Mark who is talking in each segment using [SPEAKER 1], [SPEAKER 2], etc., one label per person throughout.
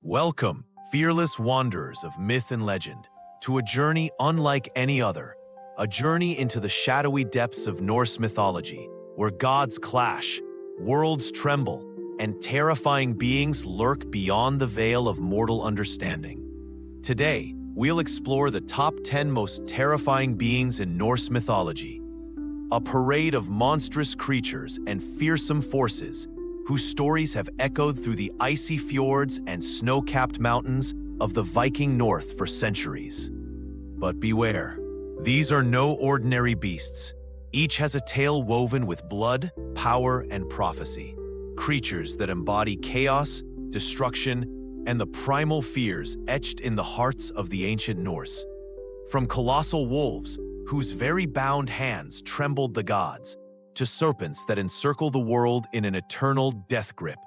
[SPEAKER 1] Welcome, fearless wanderers of myth and legend, to a journey unlike any other, a journey into the shadowy depths of Norse mythology, where gods clash, worlds tremble, and terrifying beings lurk beyond the veil of mortal understanding. Today, we'll explore the top 10 most terrifying beings in Norse mythology, a parade of monstrous creatures and fearsome forces whose stories have echoed through the icy fjords and snow-capped mountains of the Viking North for centuries. But beware, these are no ordinary beasts. Each has a tale woven with blood, power, and prophecy. Creatures that embody chaos, destruction, and the primal fears etched in the hearts of the ancient Norse. From colossal wolves, whose very bound hands trembled the gods, to serpents that encircle the world in an eternal death grip,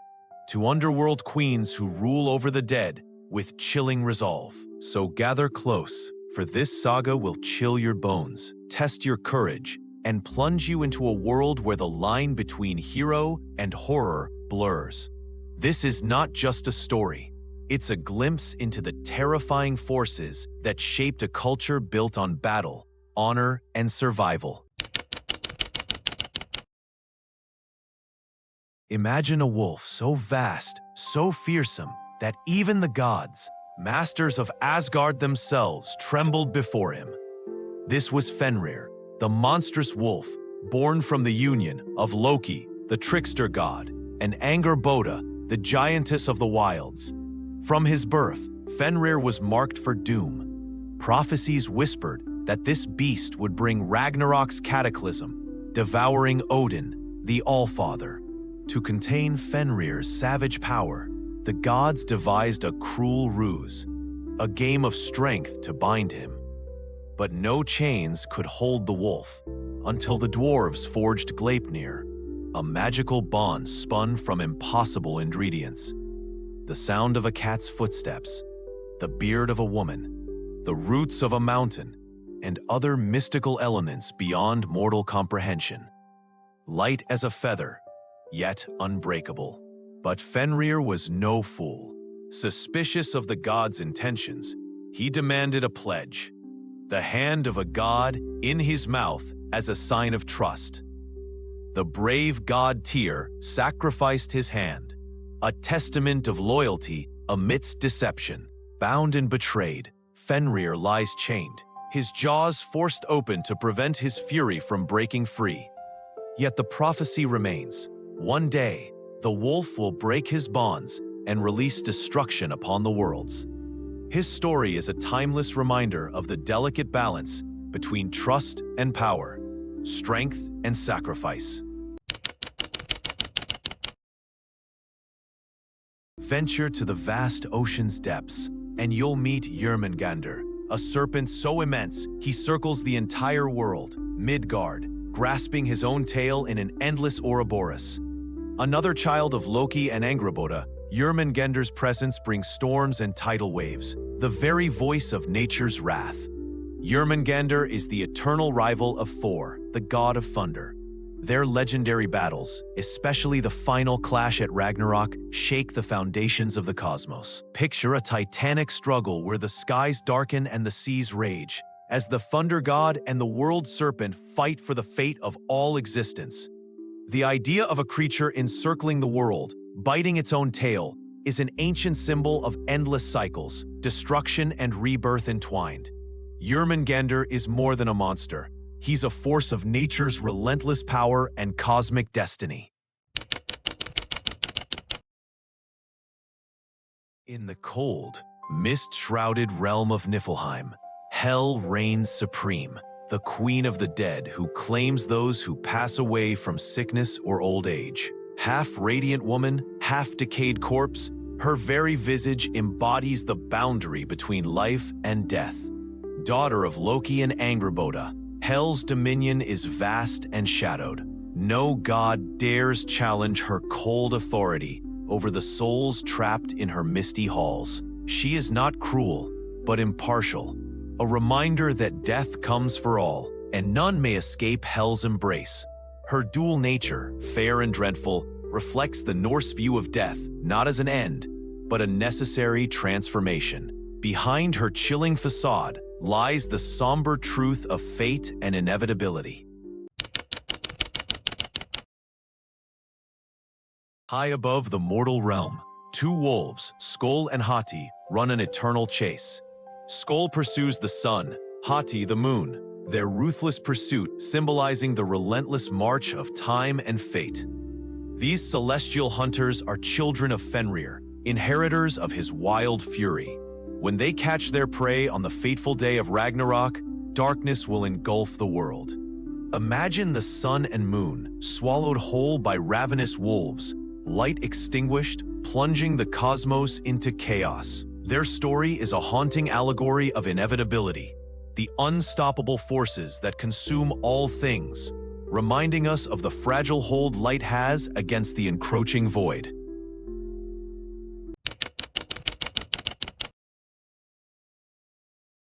[SPEAKER 1] to underworld queens who rule over the dead with chilling resolve. So gather close, for this saga will chill your bones, test your courage, and plunge you into a world where the line between hero and horror blurs. This is not just a story. It's a glimpse into the terrifying forces that shaped a culture built on battle, honor, and survival. Imagine a wolf so vast, so fearsome, that even the gods, masters of Asgard themselves, trembled before him. This was Fenrir, the monstrous wolf, born from the union of Loki, the trickster god, and Angrboda, the giantess of the wilds. From his birth, Fenrir was marked for doom. Prophecies whispered that this beast would bring Ragnarok's cataclysm, devouring Odin, the Allfather. To contain Fenrir's savage power, the gods devised a cruel ruse, a game of strength to bind him. But no chains could hold the wolf until the dwarves forged Gleipnir, a magical bond spun from impossible ingredients. The sound of a cat's footsteps, the beard of a woman, the roots of a mountain, and other mystical elements beyond mortal comprehension. Light as a feather, yet unbreakable. But Fenrir was no fool. Suspicious of the god's intentions, he demanded a pledge, the hand of a god in his mouth as a sign of trust. The brave god Tyr sacrificed his hand, a testament of loyalty amidst deception. Bound and betrayed, Fenrir lies chained, his jaws forced open to prevent his fury from breaking free. Yet the prophecy remains. One day, the wolf will break his bonds and release destruction upon the worlds. His story is a timeless reminder of the delicate balance between trust and power, strength and sacrifice. Venture to the vast ocean's depths, and you'll meet Jörmungandr, a serpent so immense he circles the entire world, Midgard, grasping his own tail in an endless Ouroboros. Another child of Loki and Angrboda, Jörmungandr's presence brings storms and tidal waves, the very voice of nature's wrath. Jörmungandr is the eternal rival of Thor, the god of thunder. Their legendary battles, especially the final clash at Ragnarok, shake the foundations of the cosmos. Picture a titanic struggle where the skies darken and the seas rage, as the thunder god and the world serpent fight for the fate of all existence. The idea of a creature encircling the world, biting its own tail, is an ancient symbol of endless cycles, destruction and rebirth entwined. Jörmungandr is more than a monster. He's a force of nature's relentless power and cosmic destiny. In the cold, mist-shrouded realm of Niflheim, Hel reigns supreme, the queen of the dead who claims those who pass away from sickness or old age. Half-radiant woman, half-decayed corpse, her very visage embodies the boundary between life and death. Daughter of Loki and Angrboda, Hel's dominion is vast and shadowed. No god dares challenge her cold authority over the souls trapped in her misty halls. She is not cruel, but impartial, a reminder that death comes for all, and none may escape Hel's embrace. Her dual nature, fair and dreadful, reflects the Norse view of death, not as an end, but a necessary transformation. Behind her chilling facade lies the somber truth of fate and inevitability. High above the mortal realm, two wolves, Skoll and Hati, run an eternal chase. Skoll pursues the sun, Hati the moon, their ruthless pursuit symbolizing the relentless march of time and fate. These celestial hunters are children of Fenrir, inheritors of his wild fury. When they catch their prey on the fateful day of Ragnarok, darkness will engulf the world. Imagine the sun and moon swallowed whole by ravenous wolves, light extinguished, plunging the cosmos into chaos. Their story is a haunting allegory of inevitability, the unstoppable forces that consume all things, reminding us of the fragile hold light has against the encroaching void.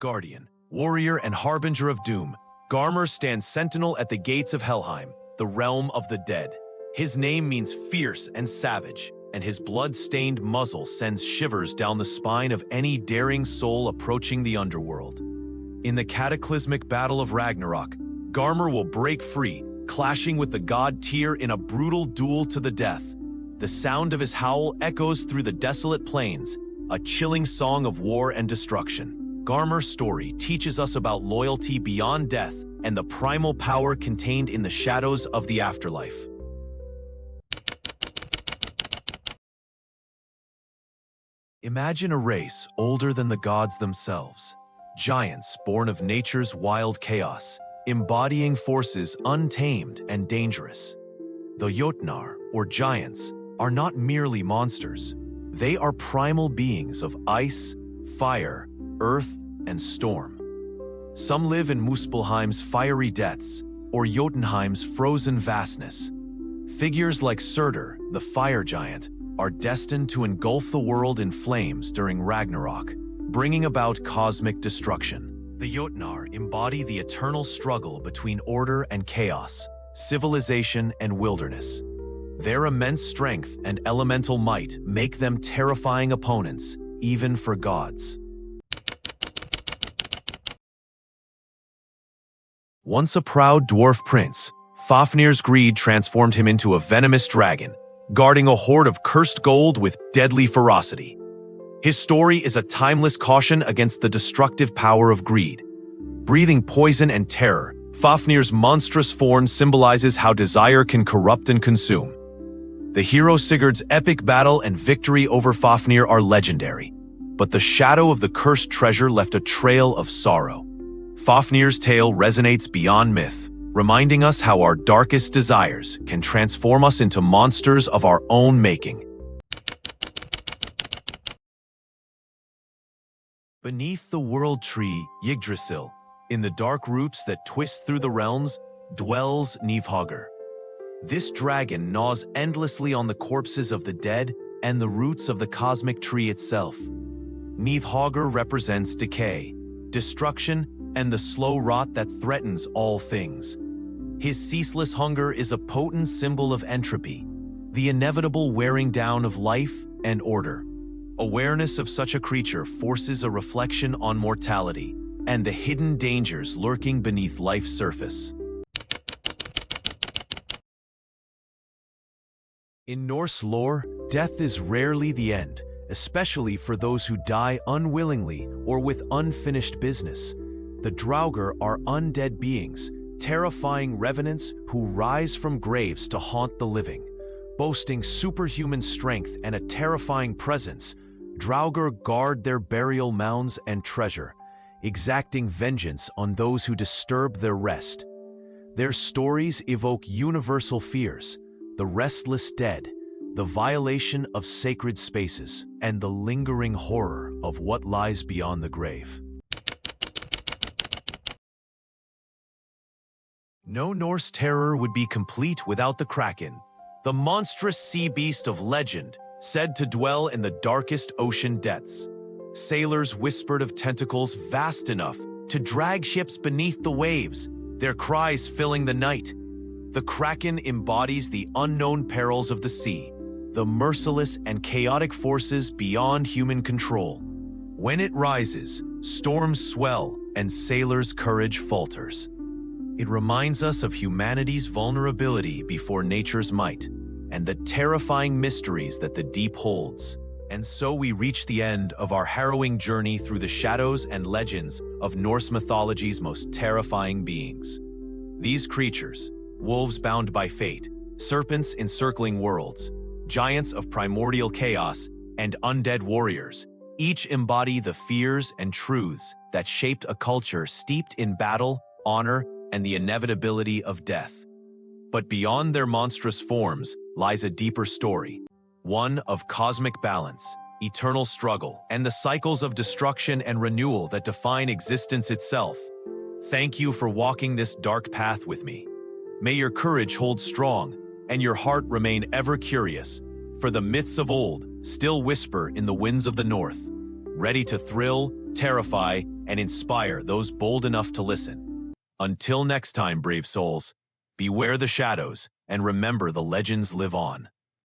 [SPEAKER 1] Guardian, warrior and harbinger of doom, Garmr stands sentinel at the gates of Helheim, the realm of the dead. His name means fierce and savage, and his blood-stained muzzle sends shivers down the spine of any daring soul approaching the underworld. In the cataclysmic battle of Ragnarok, Garmr will break free, clashing with the god Tyr in a brutal duel to the death. The sound of his howl echoes through the desolate plains, a chilling song of war and destruction. Garmr's story teaches us about loyalty beyond death and the primal power contained in the shadows of the afterlife. Imagine a race older than the gods themselves, giants born of nature's wild chaos, embodying forces untamed and dangerous. The Jotnar, or giants, are not merely monsters. They are primal beings of ice, fire, earth, and storm. Some live in Muspelheim's fiery depths, or Jotunheim's frozen vastness. Figures like Surtur, the fire giant, are destined to engulf the world in flames during Ragnarok, bringing about cosmic destruction. The Jotnar embody the eternal struggle between order and chaos, civilization and wilderness. Their immense strength and elemental might make them terrifying opponents, even for gods. Once a proud dwarf prince, Fafnir's greed transformed him into a venomous dragon, guarding a hoard of cursed gold with deadly ferocity. His story is a timeless caution against the destructive power of greed. Breathing poison and terror, Fafnir's monstrous form symbolizes how desire can corrupt and consume. The hero Sigurd's epic battle and victory over Fafnir are legendary, but the shadow of the cursed treasure left a trail of sorrow. Fafnir's tale resonates beyond myth, reminding us how our darkest desires can transform us into monsters of our own making. Beneath the world tree, Yggdrasil, in the dark roots that twist through the realms, dwells Niflheimr. This dragon gnaws endlessly on the corpses of the dead and the roots of the cosmic tree itself. Niflheimr represents decay, destruction, and the slow rot that threatens all things. His ceaseless hunger is a potent symbol of entropy, the inevitable wearing down of life and order. Awareness of such a creature forces a reflection on mortality and the hidden dangers lurking beneath life's surface. In Norse lore, death is rarely the end, especially for those who die unwillingly or with unfinished business. The Draugr are undead beings, terrifying revenants who rise from graves to haunt the living. Boasting superhuman strength and a terrifying presence, Draugr guard their burial mounds and treasure, exacting vengeance on those who disturb their rest. Their stories evoke universal fears: the restless dead, the violation of sacred spaces, and the lingering horror of what lies beyond the grave. No Norse terror would be complete without the Kraken, the monstrous sea beast of legend, said to dwell in the darkest ocean depths. Sailors whispered of tentacles vast enough to drag ships beneath the waves, their cries filling the night. The Kraken embodies the unknown perils of the sea, the merciless and chaotic forces beyond human control. When it rises, storms swell and sailors' courage falters. It reminds us of humanity's vulnerability before nature's might, and the terrifying mysteries that the deep holds. And so we reach the end of our harrowing journey through the shadows and legends of Norse mythology's most terrifying beings. These creatures, wolves bound by fate, serpents encircling worlds, giants of primordial chaos, and undead warriors, each embody the fears and truths that shaped a culture steeped in battle, honor, and the inevitability of death. But beyond their monstrous forms lies a deeper story, one of cosmic balance, eternal struggle, and the cycles of destruction and renewal that define existence itself. Thank you for walking this dark path with me. May your courage hold strong and your heart remain ever curious, for the myths of old still whisper in the winds of the north, ready to thrill, terrify, and inspire those bold enough to listen. Until next time, brave souls, beware the shadows and remember the legends live on.